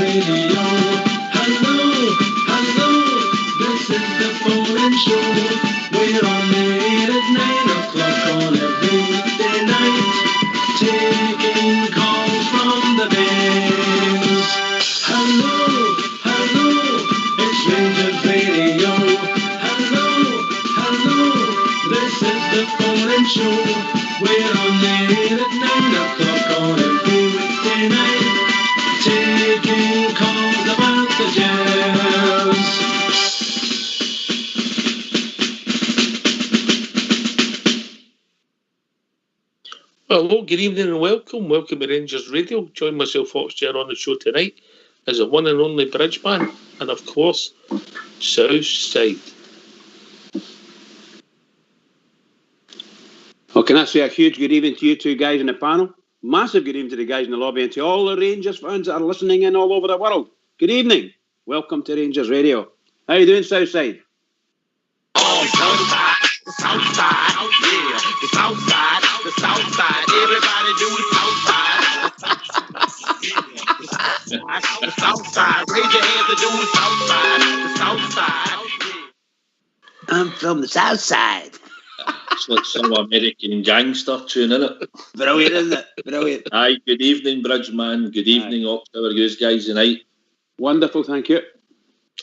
radio. Hello, hello, this is the phone-in show. We're on the air at 9 o'clock on every weekday night, taking calls from the Bears. Hello, hello, it's Rangers radio. Hello, hello, this is the phone-in show. We're on the air at 9 o'clock on every weekday night, taking calls about the Jazz. Hello, good evening and welcome. Welcome to Rangers Radio. Join myself, Foxchair, on the show tonight as a one and only Bridgeman and, of course, Southside. Well, can I say a huge good evening to you two guys in the panel? Massive good evening to the guys in the lobby and to all the Rangers fans that are listening in all over the world. Good evening. Welcome to Rangers Radio. How you doing, Southside? Oh, Southside, the Southside, yeah, the Southside, the Southside. Everybody do the Southside. The Southside, raise your hands to do the Southside, the Southside. I'm from the Southside. It's like some American gangster tune, isn't it? Brilliant, isn't it? Brilliant. Aye, good evening, Bridgeman. Good evening, Ox. How are you guys tonight? Wonderful, thank you.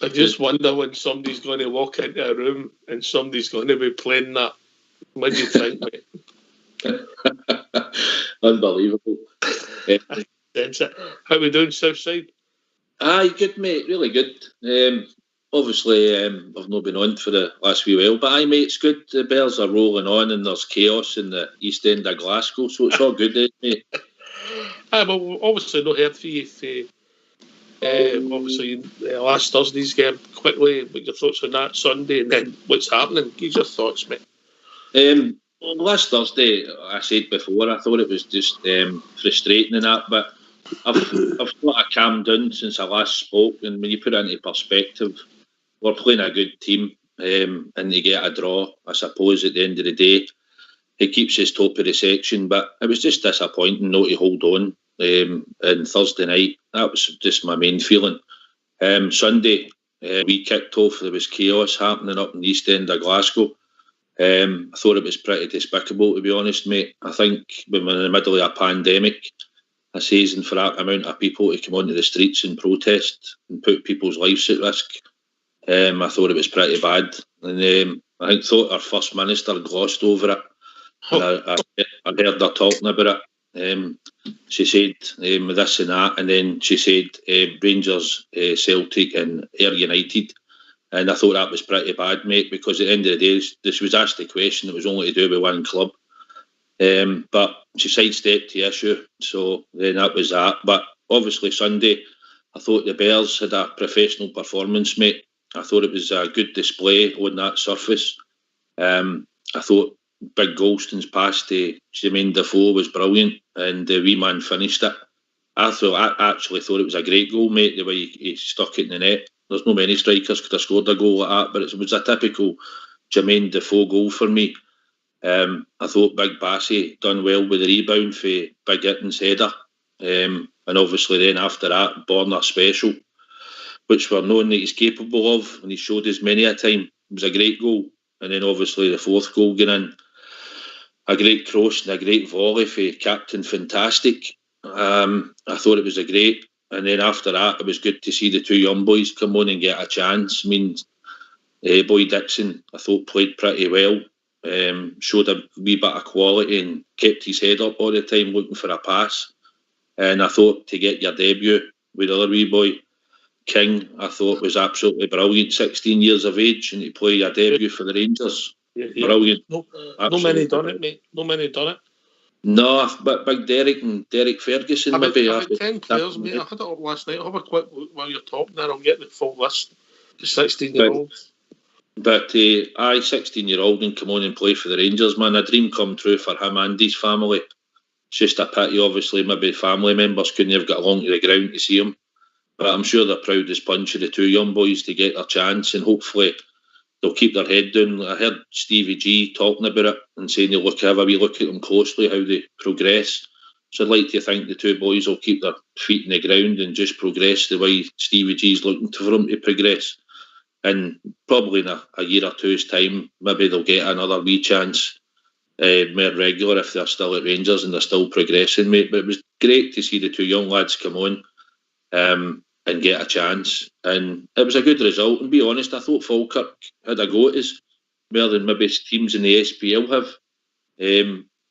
I just wonder when somebody's going to walk into a room and somebody's going to be playing that. What do you think, mate? Unbelievable. That's it. How we doing, Southside? Aye, good, mate. Really good. Obviously, I've not been on for the last wee while, but aye, mate, it's good. The Bears are rolling on and there's chaos in the East End of Glasgow, so it's all good, mate. Aye, well, obviously not heard from you obviously last Thursday's game. Quickly, what your thoughts on that Sunday and then what's happening? Give your thoughts, mate. Last Thursday, I said before, I thought it was just frustrating and that, but I've sort of calmed down since I last spoke, and when you put it into perspective, we're playing a good team, and you get a draw, I suppose, at the end of the day. It keeps us top of the section, but it was just disappointing not to hold on. And Thursday night, that was just my main feeling. Sunday, we kicked off, there was chaos happening up in the East End of Glasgow. I thought it was pretty despicable, to be honest, mate. I think when we're in the middle of a pandemic, a season for that amount of people to come onto the streets and protest and put people's lives at risk, I thought it was pretty bad. And I thought our First Minister glossed over it. I heard her talking about it. She said this and that, and then she said Rangers, Celtic and Ayr United. And I thought that was pretty bad, mate, because at the end of the day, this was asked the question, it was only to do with one club. But she sidestepped the issue, so then that was that. But obviously Sunday, I thought the Bears had a professional performance, mate. I thought it was a good display on that surface. I thought Big Golston's pass to Jermaine Defoe was brilliant, and the wee man finished it. I actually thought it was a great goal, mate, the way he stuck it in the net. There's no many strikers could have scored a goal like that, but it was a typical Jermaine Defoe goal for me. I thought Big Bassey done well with the rebound for Big Itton's header. And obviously then after that, Borna special, which we're known that he's capable of, and he showed us many a time. It was a great goal. And then obviously the fourth goal going in, a great cross and a great volley for Captain Fantastic. I thought it was a great. And then after that, it was good to see the two young boys come on and get a chance. I mean, Boy Dixon, I thought, played pretty well. Showed a wee bit of quality and kept his head up all the time looking for a pass. And I thought to get your debut with the other wee boy, King, I thought was absolutely brilliant. 16 years of age and to play your debut for the Rangers. Yeah. Brilliant. No many done it, mate. No many done it. No, but Big Derek and Derek Ferguson maybe. About 10 players, mate. I had it up last night. I'll have a quick look while you're talking there. I'll get the full list. The 16-year-olds. But 16-year-old and come on and play for the Rangers, man. A dream come true for him and his family. It's just a pity, obviously, maybe family members couldn't have got along to the ground to see him. But I'm sure they're proud as punch of the two young boys to get their chance, and hopefully they'll keep their head down. I heard Stevie G talking about it and saying they'll have a wee look at them closely, how they progress. So I'd like to think the two boys will keep their feet in the ground and just progress the way Stevie G's looking for them to progress. And probably in a year or two's time, maybe they'll get another wee chance more regular if they're still at Rangers and they're still progressing, mate. But it was great to see the two young lads come on and get a chance. And it was a good result. And be honest, I thought Falkirk had a go at us more than maybe teams in the SPL have.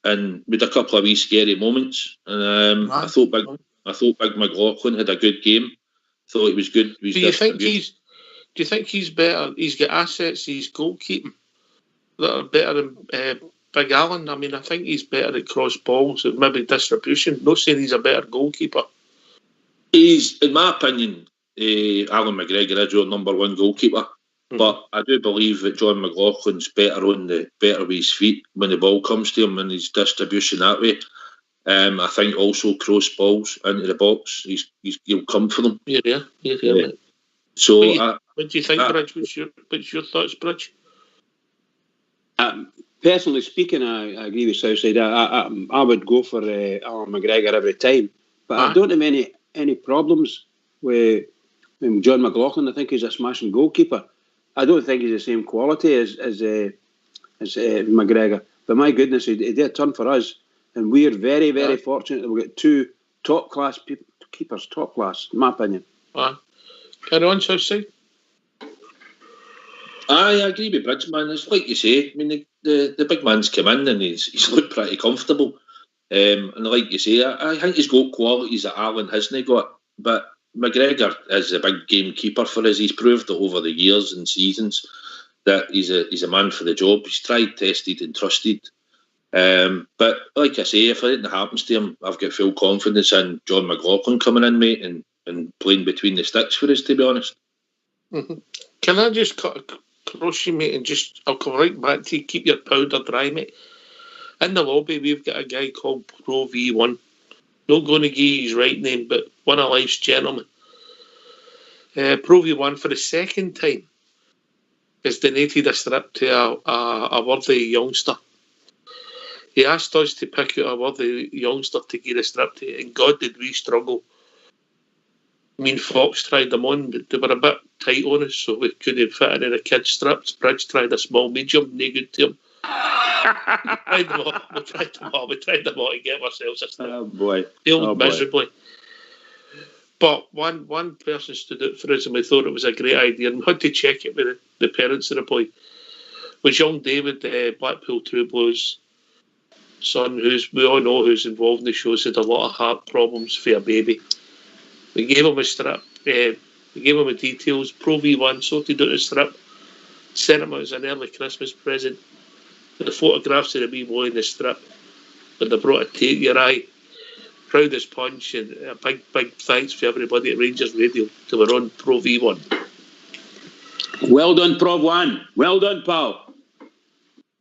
And with a couple of wee scary moments. And I thought Big McLaughlin had a good game. Thought it was good. Do you think he's better? He's got assets. He's goalkeeping that are better than Big Allen. I mean, I think he's better at cross balls and maybe distribution. Not saying he's a better goalkeeper. He's, in my opinion, Alan McGregor is your number one goalkeeper. But I do believe that John McLaughlin's better with his feet when the ball comes to him and his distribution that way. I think also cross balls into the box. He'll come for them. Yeah. So what do you think, Bridge? What's your thoughts, Bridge? Personally speaking, I agree with Southside. I would go for Alan McGregor every time, but I don't have any problems with John McLaughlin. I think he's a smashing goalkeeper. I don't think he's the same quality as McGregor. But my goodness, he did a turn for us, and we're very, very fortunate that we've got two top-class keepers, top-class, in my opinion. Carry on, Southside. I agree with Bridgeman. It's like you say. I mean, the big man's come in and he's looked pretty comfortable. And like you say, I think he's got qualities that Allen hasn't got. But McGregor is a big game keeper for us. He's proved it over the years and seasons that he's a man for the job. He's tried, tested and trusted. But like I say, if anything happens to him, I've got full confidence in John McLaughlin coming in, mate, and playing between the sticks for us, to be honest. Mm-hmm. Can I just cut across you, mate, and I'll come right back to you. Keep your powder dry, mate. In the lobby, we've got a guy called Pro V1. Not going to give you his right name, but one of life's gentlemen. Pro V1 for the second time has donated a strip to a worthy youngster. He asked us to pick out a worthy youngster to give a strip to, and God did we struggle. Me and Fox tried them on, but they were a bit tight on us, so we couldn't fit in the kids' strips. Bridge tried a small medium, no good to him. We tried them all to get ourselves a strip. Oh boy. Failed miserably. But one person stood out for us and we thought it was a great idea, and we had to check it with the parents of the boy. It was young David, Blackpool True Blues son, we all know who's involved in the show, had a lot of heart problems for a baby. We gave him a strip, we gave him the details. Pro V1 sorted out a strip, sent him as an early Christmas present. The photographs of the wee boy in the strip, and they brought a tear to your eye. Proud as punch, and a big thanks for everybody at Rangers Radio to were on Pro V1. Well done, Pro 1. Well done, pal.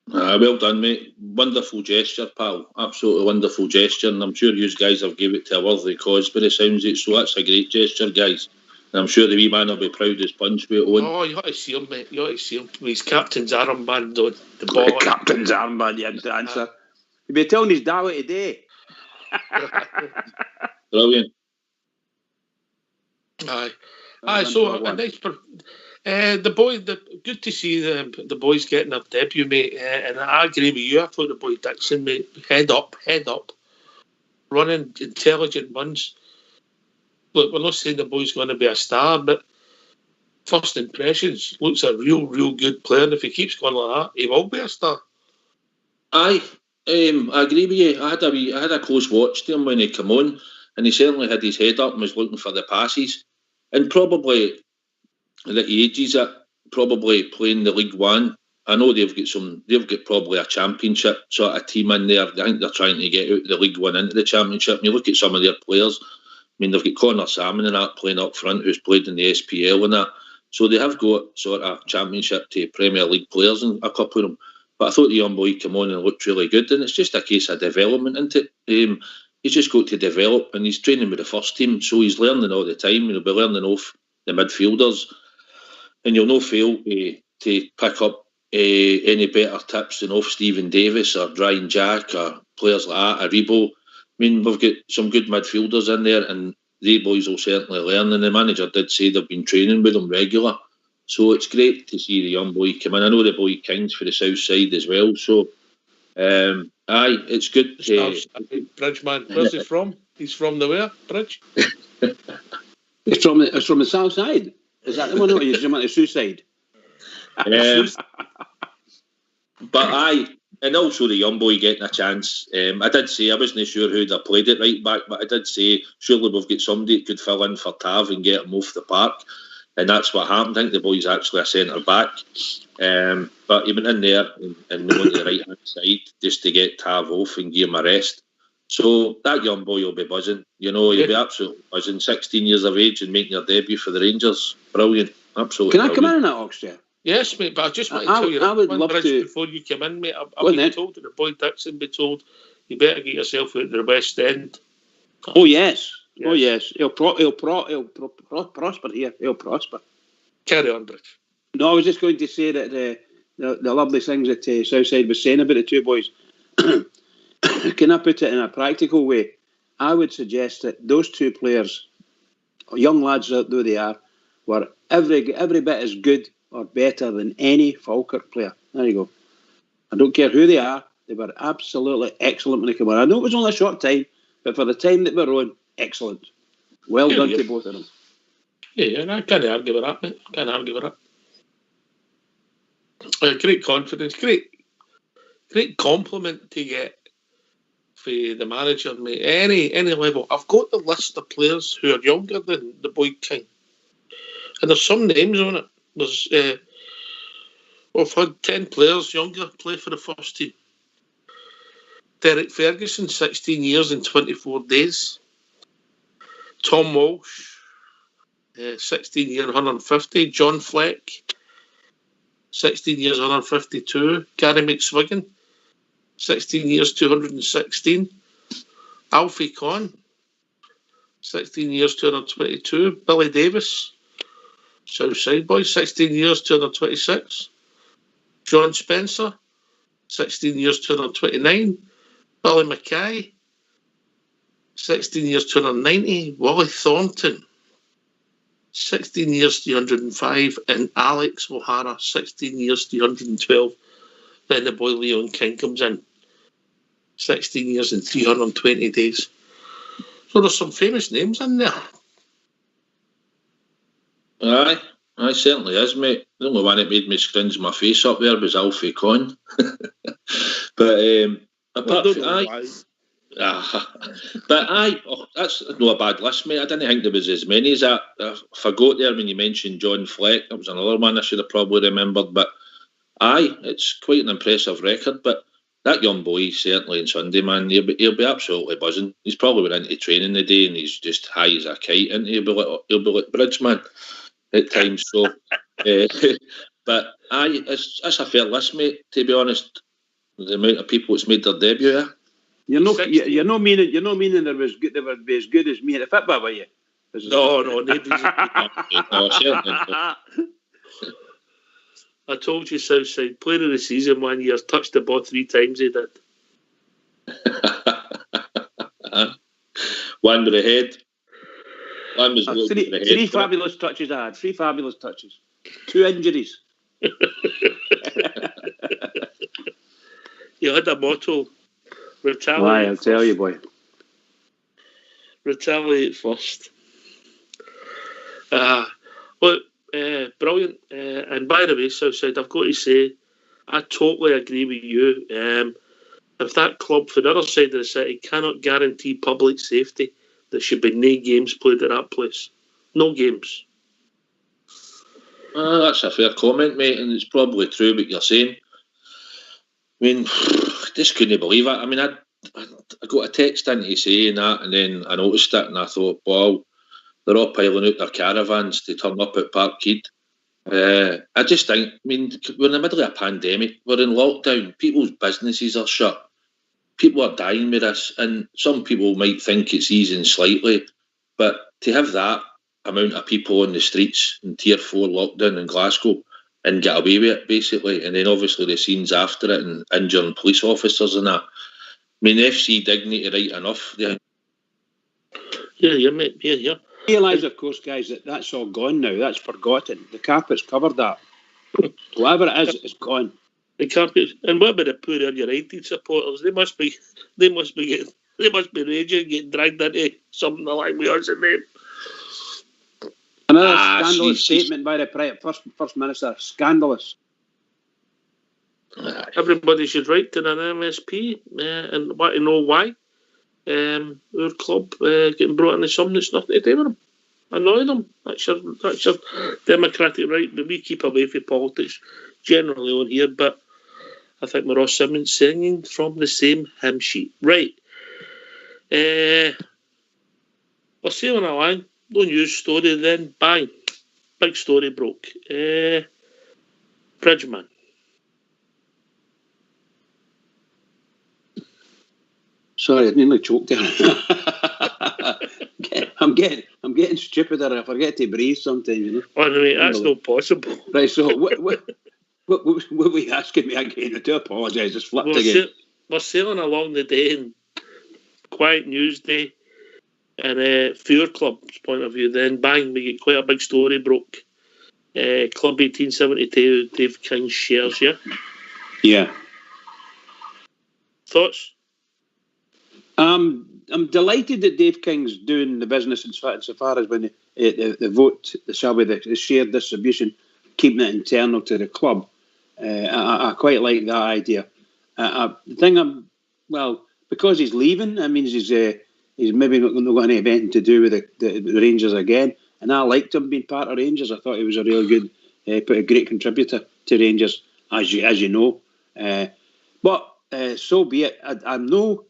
Well done, mate. Wonderful gesture, pal. Absolutely wonderful gesture, and I'm sure you guys have gave it to a worthy cause by the sounds of it, so that's a great gesture, guys. And I'm sure the wee man will be proud as punch with it on. Oh, you ought to see him, mate. You ought to see him with his captain's armband on the ball. The captain's armband, you had to answer. You'll be telling his daddy today. Brilliant. Aye. So a nice. Good to see the boys getting their debut, mate. And I agree with you. I thought the boy Dixon, mate, head up, running intelligent runs. Look, we're not saying the boy's going to be a star, but first impressions, looks a real good player. And if he keeps going like that, he will be a star. Aye. I agree with you. I had a close watch to him when he came on, and he certainly had his head up and was looking for the passes. And probably at the ages that probably playing the League One, I know they've got probably a championship sort of team in there. I think they're trying to get out the League One into the championship. And you look at some of their players. I mean, they've got Connor Salmon and that playing up front, who's played in the SPL and that. So they have got sort of championship to Premier League players, and a couple of them. But I thought the young boy came on and looked really good, and it's just a case of development, isn't it? He's just got to develop, and he's training with the first team, so he's learning all the time, and he'll be learning off the midfielders, and you'll not fail to pick up any better tips than off Stephen Davis or Brian Jack or players like that, or Rebo. mean, we've got some good midfielders in there, and they boys will certainly learn. And the manager did say they've been training with them regular, so it's great to see the young boy come in. I know the boy King's for the south side as well, so aye, it's good. Bridgeman, where's he from? He's from the where? Bridge? It's from the south side. Is that the one? Or is it the suicide? But aye, and also the young boy getting a chance. I did say I wasn't sure who'd have played it right back, but I did say surely we've got somebody that could fill in for Tav and get him off the park, and that's what happened. I think the boy's actually a centre back, but he went in there and went to the right hand side just to get Tav off and give him a rest. So that young boy will be buzzing. You know, he'll be absolutely buzzing. 16 years of age and making your debut for the Rangers. Brilliant. Absolutely. Can I come in that, Oxford? Yes, mate, but I just want to tell you I would love Bridge, to before you come in, mate. I've been told that the boy Dixon be told you better get yourself out to the West End. Oh yes. Oh yes. He'll prosper here. He'll prosper. Carry on, Bridge. No, I was just going to say that the lovely things that Southside was saying about the two boys. Can I put it in a practical way? I would suggest that those two players, young lads though they are, were every bit as good or better than any Falkirk player. There you go. I don't care who they are. They were absolutely excellent when they came on. I know it was only a short time, but for the time that we're on, excellent. Well done to both of them. Yeah, I can't argue with that, mate. Can't argue with that. Great confidence, great compliment to get for the manager, mate. Any level. I've got the list of players who are younger than the boy King, and there's some names on it. There's we've had 10 players younger play for the first team. Derek Ferguson, 16 years and 24 days. Tom Walsh, 16 years, 150. John Fleck, 16 years, 152. Gary McSwiggan, 16 years, 216. Alfie Conn, 16 years, 222. Billy Davis, Southside boy, 16 years, 226. John Spencer, 16 years, 229. Billy Mackay, 16 years, 290. Wally Thornton, 16 years, 305. And Alex O'Hara, 16 years, 312. Then the boy Leon King comes in, 16 years and 320 days. So there's some famous names in there. Aye, certainly is, mate. The only one that made me scrunch my face up there was Alfie Conn. But apart from aye. But aye, that's not a bad list, mate. I didn't think there was as many as that. I forgot there when you mentioned John Fleck. That was another one I should have probably remembered. But aye, it's quite an impressive record. But that young boy, certainly on Sunday, man, he'll be absolutely buzzing. He's probably went into training today and he's just high as a kite, and he'll be like Bridgeman at times. So, but aye, that's a fair list, mate. To be honest, the amount of people that's made their debut here. You're not meaning they would be as good as me at the Fitbit, were you? No, nobody's. No, certainly not. I told you, Southside, player of the season 1 year, touched the ball 3 times he did. One with the head. One was three fabulous touches I had. 3 fabulous touches. 2 injuries. You had a motto. Retaliate. Why, I'll tell you, boy. Retaliate first. Look, brilliant. And by the way, Southside, I've got to say, I totally agree with you. If that club for the other side of the city cannot guarantee public safety, there should be no games played at that place. No games. That's a fair comment, mate, and it's probably true what you're saying. I mean, just couldn't believe it. I mean, I got a text into saying that, and then I noticed it, and I thought, wow, they're all piling out their caravans to turn up at Parkhead. I just think, I mean, we're in the middle of a pandemic. We're in lockdown. People's businesses are shut. People are dying with this, and some people might think it's easing slightly, but to have that amount of people on the streets in Tier 4 lockdown in Glasgow and get away with it, basically, and then obviously the scenes after it and injuring police officers and that, mean, FC Dignity right enough. Yeah, mate. Yeah. Realise, of course, guys, that that's all gone now. That's forgotten. The carpet's covered that. Whatever it is, it's gone. The carpet, and what about the poor United supporters? They must be raging, getting dragged into something like we are name. Another scandalous statement by the First Minister. Scandalous. Everybody should write to an MSP and want to know why our club getting brought into something that's nothing to do with them. Annoy them. That's your democratic right, but we keep away from politics generally on here. But I think we're all singing from the same hymn sheet. Right. We're sailing along. No news story then. Bang. Big story broke. Bridgeman. Sorry, I nearly choked there. I'm getting stupider. I forget to breathe sometimes, you know. Oh, no, mate, that's not possible. Right, so what were you asking me again? I do apologise. Just flipped again. We're sailing along the day in quiet news day, and from your club's point of view, then bang, we get quite a big story broke. Club 1872, Dave King shares, yeah? Yeah. Thoughts? I'm delighted that Dave King's doing the business insofar as when the vote, shall we, the shared distribution, keeping it internal to the club. I quite like that idea. The thing because he's leaving, that means he's maybe not got anything to do with the Rangers again. And I liked him being part of Rangers. I thought he was a real good, a great contributor to Rangers, as you know. But so be it. I'm no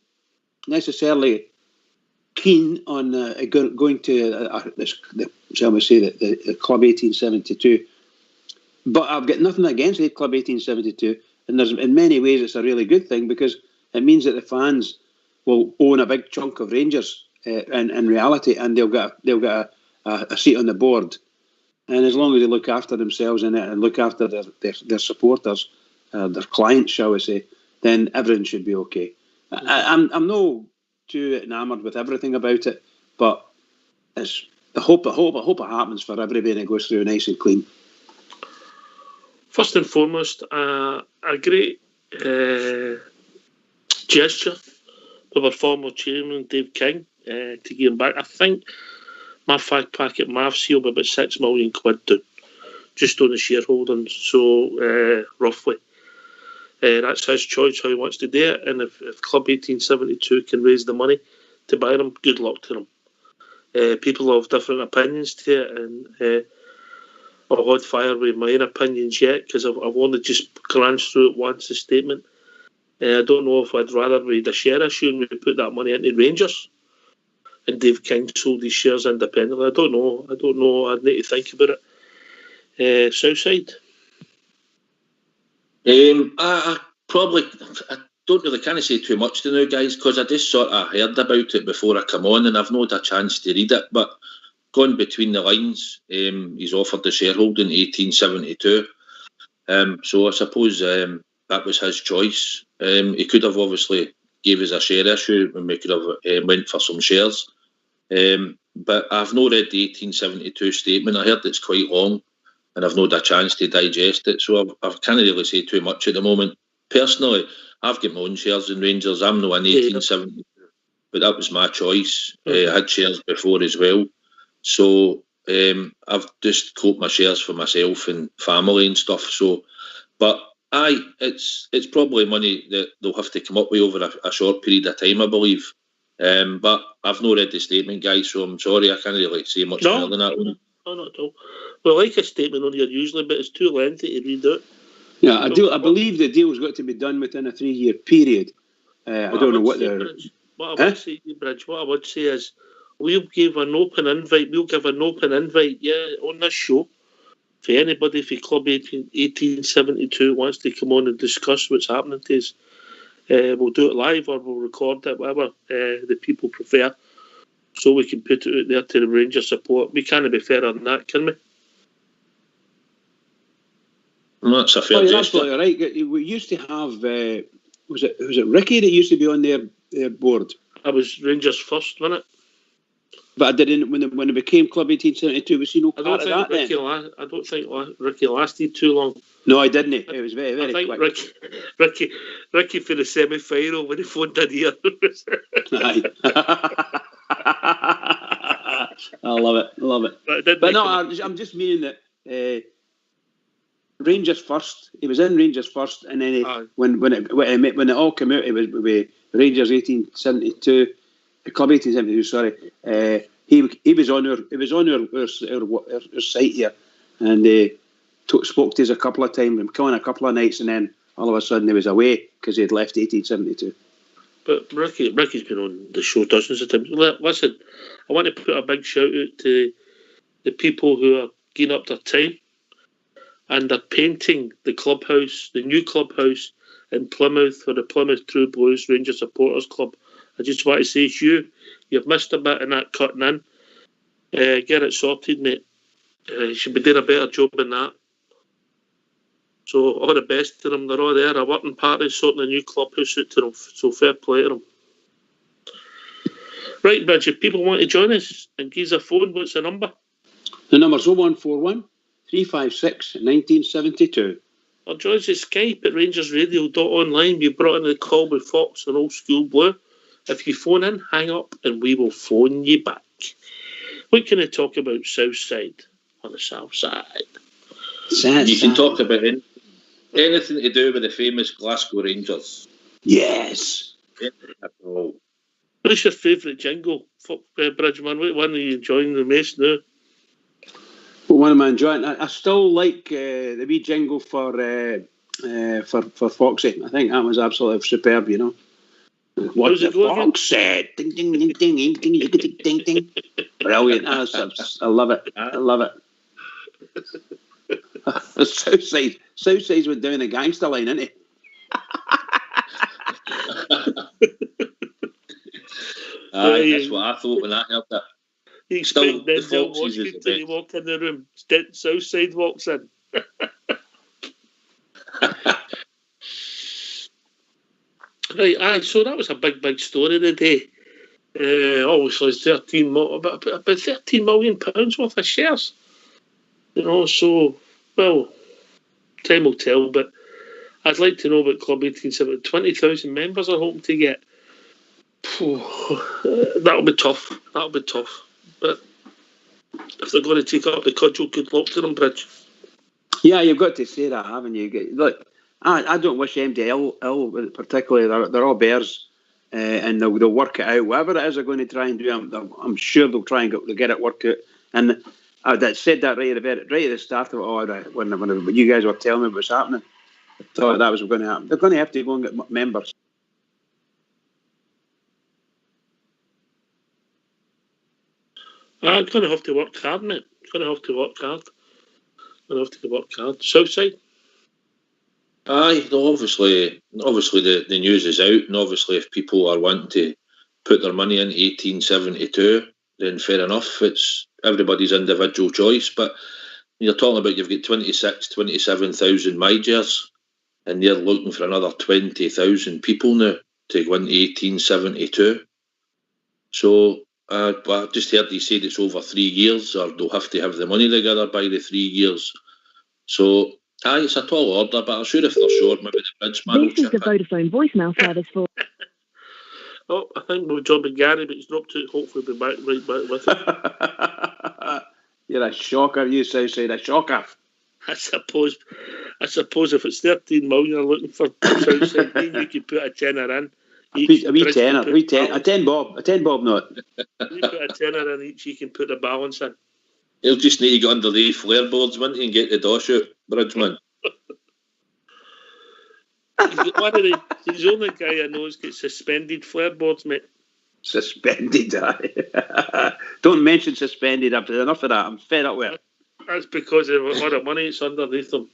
necessarily keen on going to shall we say the Club 1872, but I've got nothing against the Club 1872, and there's in many ways it's a really good thing because it means that the fans will own a big chunk of Rangers in reality, and they'll get a seat on the board, and as long as they look after themselves in it and look after their supporters, their clients, shall we say, then everything should be okay. I'm no too enamoured with everything about it, but I hope it happens for everybody and it goes through nice and clean. First and foremost, a great gesture of our former chairman Dave King to give him back. I think my fact packet math sealed about £6 million down, just on the shareholding, so roughly. That's his choice how he wants to do it, and if Club 1872 can raise the money to buy them, good luck to them. People have different opinions to it, and I'll hold fire with my own opinions yet because I've only just glanced through it once, the statement. I don't know if I'd rather read a share issue and we put that money into Rangers and Dave King sold his shares independently. I don't know. I'd need to think about it. Southside? I don't really kind of say too much to now, guys, because I just sort of heard about it before I come on, and I've not had a chance to read it. But going between the lines, he's offered the shareholding 1872. So I suppose that was his choice. He could have obviously gave us a share issue, and we could have went for some shares. But I've not read the 1872 statement. I heard it's quite long, and I've not had a chance to digest it, so I can't really say too much at the moment. Personally, I've got my own shares in Rangers. I'm not in 1872, but that was my choice. I had shares before as well, so I've just coped my shares for myself and family and stuff. So, but it's probably money that they'll have to come up with over a short period of time, I believe. But I've not read the statement, guys, so I'm sorry, I can't really say much more than that one. No, not at all. Well, I like a statement on here usually, but it's too lengthy to read out. Yeah, I believe the deal's got to be done within a 3-year period. I don't know what they're... What I would say is, we'll give an open invite, on this show, for anybody for Club 1872 wants to come on and discuss what's happening to us. We'll do it live or we'll record it, whatever the people prefer, so we can put it out there to the Ranger support. We can't be fairer than that, can we? No, that's a fair gesture. Absolutely right. We used to have, was it Ricky that used to be on there their board. I was Rangers first, wasn't it? But I didn't when it became Club 1872. Was he no I part don't of think that then? I don't think Ricky lasted too long. No, I didn't. It was very, I very think quick. Ricky for the semi-final when he phoned in here. Aye. I love it. But no, I'm just meaning that Rangers first. He was in Rangers first, and then when it all came out, it was with Rangers 1872, Club 1872. Sorry, he was on our site here, and spoke to us a couple of times, and come on a couple of nights, and then all of a sudden he was away because he had left 1872. But Ricky's been on the show dozens of times. Listen, I want to put a big shout out to the people who are giving up their time and they're painting the clubhouse, the new clubhouse in Plymouth for the Plymouth True Blues Rangers Supporters Club. I just want to say, Hugh, you've missed a bit in that cutting in. Get it sorted, mate. You should be doing a better job than that. So all the best to them. They're all there. A working party sorting a new clubhouse out to them. So fair play to them. Right, Bridge, if people want to join us and give us a phone, what's the number? The number's 0141 356 1972. Or join us at Skype at rangersradio.online. We brought in the call with Fox and Old School Blue. If you phone in, hang up and we will phone you back. What can I talk about Southside on the South Side? You can talk about anything to do with the famous Glasgow Rangers. Yes. At all. What's your favourite jingle, Bridgeman? What one are you enjoying the most now? What one am I enjoying? I still like the wee jingle for Foxy. I think that was absolutely superb, you know. What the Fox said. Ding, ding, ding, ding, ding, ding, ding, ding, ding. Brilliant. I love it. I love it. Southside's went down the gangster line, isn't he? That's what I thought when I heard that. You expect Denzel Washington to walk in the room. Southside walks in. Right, so that was a big story today. Obviously, it's about £13 million worth of shares. You know, so, well, time will tell, but I'd like to know about Club 1870. 20,000 members are hoping to get. That'll be tough. But if they're going to take up the cudgel, good luck to them, Bridge. Yeah, you've got to say that, haven't you? Look, I don't wish MD ill, particularly. They're all bears, and they'll work it out. Whatever it is they're going to try and do, I'm sure they'll try and get it worked out. And I said that right at the start of it. When you guys were telling me what's happening, I thought that was going to happen. They're going to have to go and get members. I'm going to have to work hard, mate. Southside? Aye, obviously the news is out, and obviously if people are wanting to put their money in 1872, then fair enough. It's everybody's individual choice. But you're talking about you've got 27,000 Majors, and they're looking for another 20,000 people now to go into 1872. So I just heard he said it's over 3 years, or they'll have to have the money together by the 3 years. So it's a tall order, but I'm sure if they're short, maybe the Bridgeman will chip in. Vodafone voicemail service for. Oh, I think we'll job in Gary, but he's dropped out. Hopefully we'll be right back with him. You're a shocker, you Southside, a shocker. I suppose if it's 13 million you're looking for Southside, then you could put a tenner in. A wee tenner, a 10 bob not. You put a tenner in each, you can put the balance in. He'll just need to get under the flare boards, won't he, and get the dosh out, Bridgeman. He's the only guy I know who's got suspended flare boards, mate. Suspended, don't mention suspended. I've had enough of that. I'm fed up with it. That's because of all the money that's underneath them.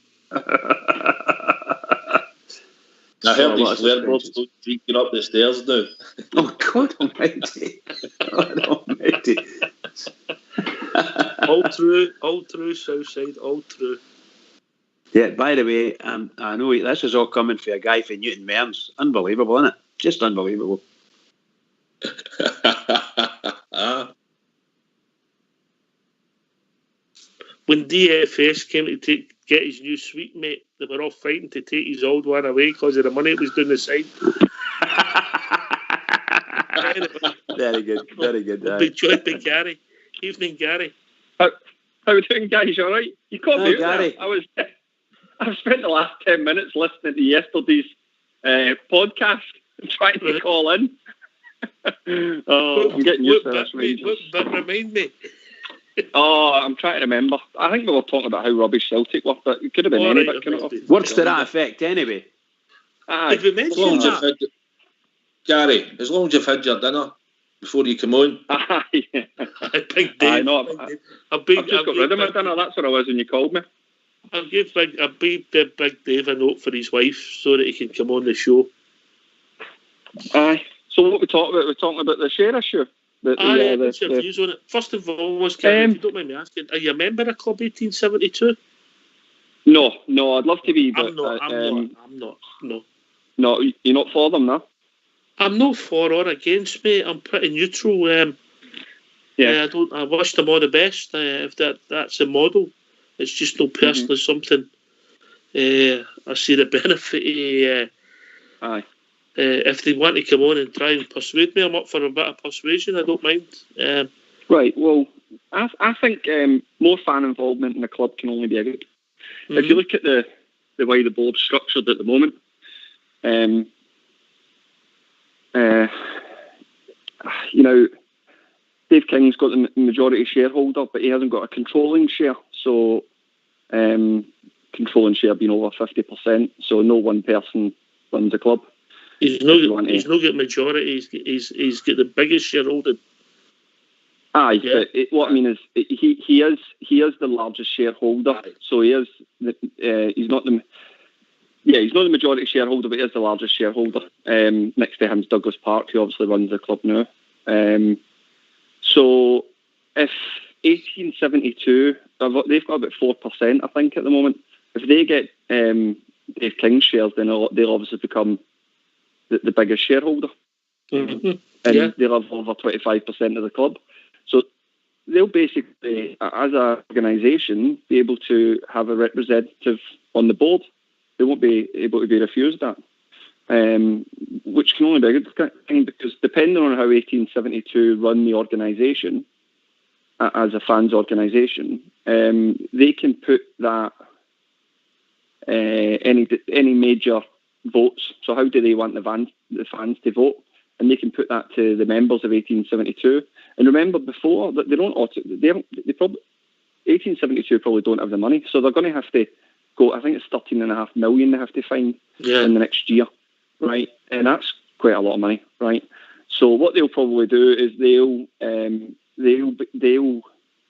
I heard these flare boards don't get up the stairs now. Oh, God almighty. All true, Southside, all true. Yeah, by the way, I know this is all coming for a guy from Newton Mearns. Unbelievable, isn't it? Just unbelievable. When DFS came to get his new suite, mate, they were all fighting to take his old one away because of the money it was doing the side. Very good, very good. Big joined by Gary. Evening, Gary. How are we doing, guys? You all right? You called me out Gary. there. I've spent the last 10 minutes listening to yesterday's podcast and trying to call in. I'm getting used to this, Rangers. But remind me. Oh, I'm trying to remember. I think we were talking about how rubbish Celtic were, but it could have been any bit. Words to that effect, anyway. Aye. Did we mention that? Gary, as long as you've had your dinner before you come on. Aye. Big Dave. I know. I've just got rid of my dinner. That's what I was when you called me. I'll give Big Dave a note for his wife so that he can come on the show. Aye. So what we talking about? We're talking about the share issue. What's your views on it? First of all, if you don't mind me asking, are you a member of Club 1872? No, I'd love to be, but I'm not. No. No, you're not for them, no? I'm not for or against, mate. I'm pretty neutral. I wish them all the best. If that's a model, it's just no personally something. I see the benefit. Aye. If they want to come on and try and persuade me, I'm up for a bit of persuasion. I don't mind. Right. Well, I think more fan involvement in the club can only be a good. Mm-hmm. If you look at the way the board's structured at the moment, Dave King's got the majority shareholder, but he hasn't got a controlling share. So, controlling share being over 50%. So, no one person runs the club. He's not got majority. He's got the biggest shareholding. Aye, yeah. But what I mean is he is the largest shareholder. Aye. So he is. He's not the majority shareholder, but he is the largest shareholder. Next to him is Douglas Park, who obviously runs the club now. So if 1872, they've got about 4%, I think, at the moment. If they get Dave King's shares, then they'll obviously become the biggest shareholder. Mm-hmm. And they'll have over 25% of the club. So they'll basically, as an organisation, be able to have a representative on the board. They won't be able to be refused that. Which can only be a good thing, because depending on how 1872 run the organisation, as a fans organisation, they can put that any major votes. So how do they want the fans to vote? And they can put that to the members of 1872. And remember, before that, 1872 probably don't have the money, so they're going to have to go. I think it's 13.5 million they have to find in the next year, right? And that's quite a lot of money, right? So what they'll probably do is they'll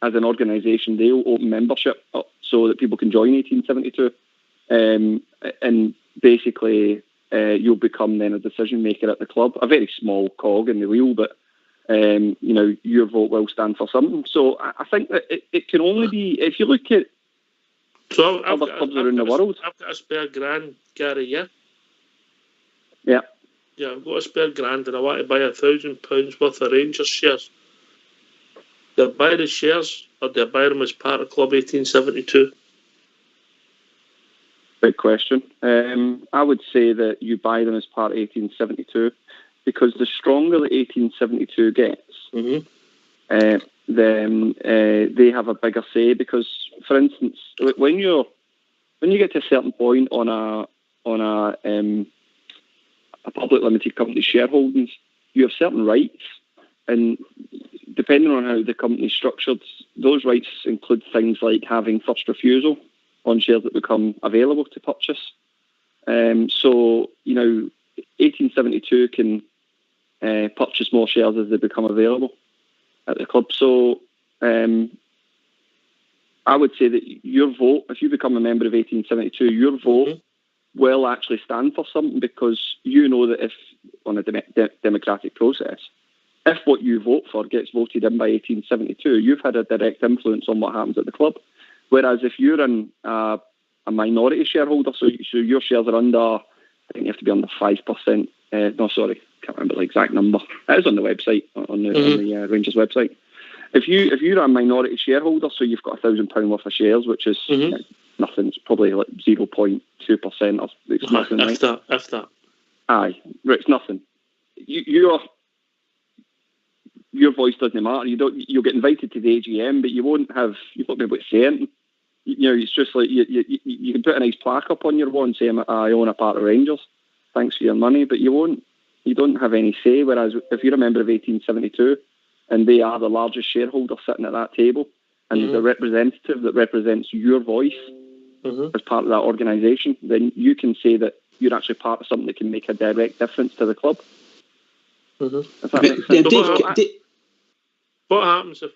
as an organisation, they'll open membership up so that people can join 1872, and basically. You'll become then a decision maker at the club, a very small cog in the wheel, but your vote will stand for something. So I think that it can only be, if you look at other clubs around the world. I've got a spare grand, Gary. Yeah. Yeah. Yeah, I've got a spare grand, and I want to buy £1,000 worth of Rangers shares. Do I buy the shares, or do I buy them as part of Club 1872? Big question. I would say that you buy them as part of 1872, because the stronger that 1872 gets, then they have a bigger say. Because, for instance, when you get to a certain point on a public limited company shareholdings, you have certain rights, and depending on how the company is structured, those rights include things like having first refusal on shares that become available to purchase. So, 1872 can purchase more shares as they become available at the club. So, I would say that your vote, if you become a member of 1872, your vote will actually stand for something, because you know that if, on a democratic process, if what you vote for gets voted in by 1872, you've had a direct influence on what happens at the club. Whereas if you're a minority shareholder, so your shares are under, I think you have to be under 5%. can't remember the exact number. It is on the website, on the Rangers website. If you're a minority shareholder, so you've got £1,000 worth of shares, which is nothing. It's probably like 0.2%. Or it's nothing, right? If that. Aye, right, it's nothing. Your voice doesn't matter. You'll get invited to the AGM, but you won't be able to say anything. It's just like you can put a nice plaque up on your wall saying I own a part of Rangers. Thanks for your money, but you don't have any say. Whereas if you're a member of 1872 and they are the largest shareholder sitting at that table, and there's a representative that represents your voice as part of that organisation, then you can say that you're actually part of something that can make a direct difference to the club. If that makes sense. What happens if